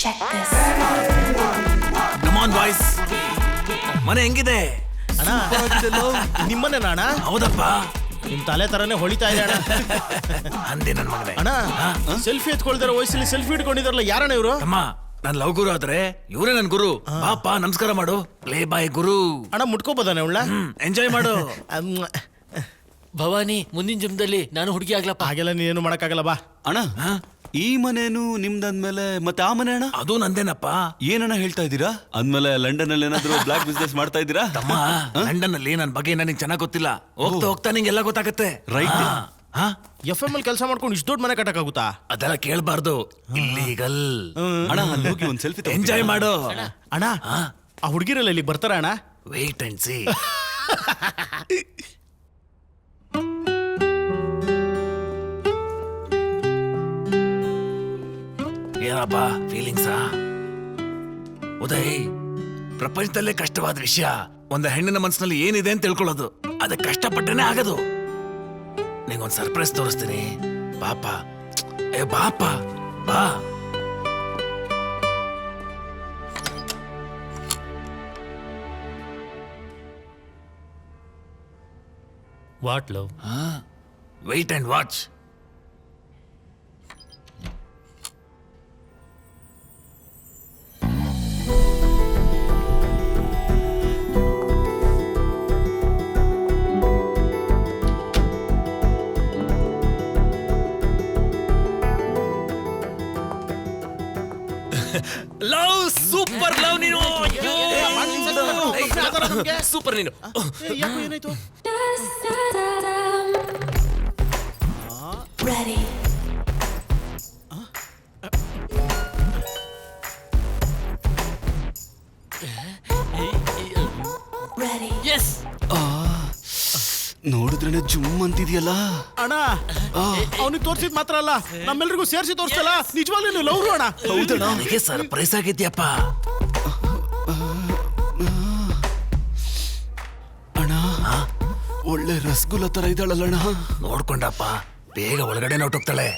Check this. Come on boys. ಮನೆ ಹೆಂಗಿದೆ? ಅಣ್ಣ ನಿಮ್ಮನೆ ಅಣ್ಣ? ಹೌದಪ್ಪ. ನಿಮ್ ತಲೆ ತರನೇ ಹೊಳಿತಾ ಇದೆ ಅಣ್ಣ. ಅಂದೆ ನನ್ ಮಗನೇ. ಅಣ್ಣ ಸೆಲ್ಫಿ ಎತ್ಕೊಳ್ದಾರ ವಯಸ್ಸಲ್ಲಿ ಸೆಲ್ಫಿ ಇಟ್ಕೊಂಡಿದಾರಲ್ಲ, ಯಾರಣ್ಣ ಇವರು? ಅಮ್ಮ ನನ್ ಲವ್ ಗುರು ಆದ್ರೆ ಇವರೇ ನನ್ ಗುರು. ಪಾಪ ನಮಸ್ಕಾರ ಮಾಡು. ಪ್ಲೇ ಬಾಯ್ ಗುರು. ಅಣ್ಣ ಮುಟ್ಕೋಬೋದಾನೆ ಉಳ್ಳ? ಎಂಜಾಯ್ ಮಾಡು. ಭವಾನಿ, ಮುಂದಿನ ಜನ್ಮದಲ್ಲಿ ನಾನು ಹುಡುಗಿ ಆಗ್ಲಪ್ಪ. ಹಾಗೆಲ್ಲ ನೀನು ಮಾಡಕ್ಕಾಗಲ್ಲ ಬಾ. ಅಣ್ಣ ಈ ಮನೇನು ನಿಮ್ದಂದ್ಮೇಲೆ ಮತ್ತೆ ಆ ಮನೆ ಅಣ್ಣ? ಅದು ನಂದೇನಪ್ಪ. ಏನಣ್ಣ ಹೇಳ್ತಾ ಇದ್ದೀರಾ? ಅಂದ್ಮೇಲೆ ಲಂಡನ್ ಅಲ್ಲಿ ಏನಾದ್ರು ಬ್ಲಾಕ್ ಬಿಸ್ನೆಸ್ ಮಾಡ್ತಾ ಇದ್ದೀರಾ? ತಮ್ಮ ಲಂಡನ್ ಅಲ್ಲಿ ನನ್ ಬಗ್ಗೆ ನನಗೆ ಚೆನ್ನಾಗ್ ಗೊತ್ತಿಲ್ಲ. ಹೋಗ್ತಾ ಹೋಗ್ತಾ ನಿಂಗೆಲ್ಲ ಗೊತ್ತಾಗತ್ತೆ. ರೈಟ್. FM ಅಲ್ಲಿ ಕೆಲಸ ಮಾಡ್ಕೊಂಡು ಇಷ್ಟು ದೊಡ್ಡ ಮನೆ ಕಟ್ಟಕ್ಕಾಗುತ್ತಾ? ಅದೆಲ್ಲ ಕೇಳ್ಬಾರ್ದು. ಇಲ್ಲೀಗಲ್. ಅಣ್ಣ ಅಲ್ಲಿ ಹೋಗಿ ಒಂದ್ ಸೆಲ್ಫಿ ಎಂಜಾಯ್ ಮಾಡು. ಅಣ್ಣ ಆ ಹುಡುಗಿರಲ್ಲ ಇಲ್ಲಿಗೆ ಬರ್ತಾರ ಅಣ್ಣ? Wait and see. ಏನಪ್ಪ ಫೀಲಿಂಗ್ಸಾ? ಉದಯ್, ಪ್ರಪಂಚದಲ್ಲೇ ಕಷ್ಟವಾದ ವಿಷಯ ಒಂದು ಹೆಣ್ಣಿನ ಮನಸ್ಸಿನಲ್ಲಿ ಏನಿದೆ ಅಂತ ತಿಳ್ಕೊಳ್ಳೋದು. ಅದಕ್ಕೆ ಕಷ್ಟಪಟ್ಟನೆ ಆಗದು. ನಿಂಗೊಂದು ಸರ್ಪ್ರೈಸ್ ತೋರಿಸ್ತೀನಿ. ಬಾಪ, ಏ ಬಾಪ, ಬಾ. What love? Wait and watch. Love super love ನೀನು. ಸೂಪರ್ ನೀನು. ಯಾಕೋ ಏನಾಯ್ತು? Ready. Ready. ಎಸ್. ನೋಡಿದ್ರೇನೆ ಜುಮ್ ಅಂತಿದ್ಯಲ್ಲ ಅಣ್ಣ ಅವನಿಗೆ ತೋರ್ಸಿದ್ ಮಾತ್ರ ಅಲ್ಲ, ನಮ್ಮೆಲ್ರಿಗೂ ಸೇರಿಸಿ ತೋರಿಸ್ತಲ್ಲ. ನಿಜವಾಗ್ಲೂ ನೀವು ಲವ್ ಅಣ್ಣ? ಹೌದಣ್ಣ. ನನಗೆ ಸರ್ಪ್ರೈಸ್ ಆಗಿದ್ಯಪ್ಪ. ಅಣ್ಣ ಒಳ್ಳೆ ರಸಗುಲ್ಲ ತರ ಇದ್ದಾಳಲ್ಲಣ್ಣ. ನೋಡ್ಕೊಂಡಪ್ಪ, ಬೇಗ ಒಳಗಡೆ ಹೊಟ್ಟೋಗ್ತಾಳೆ.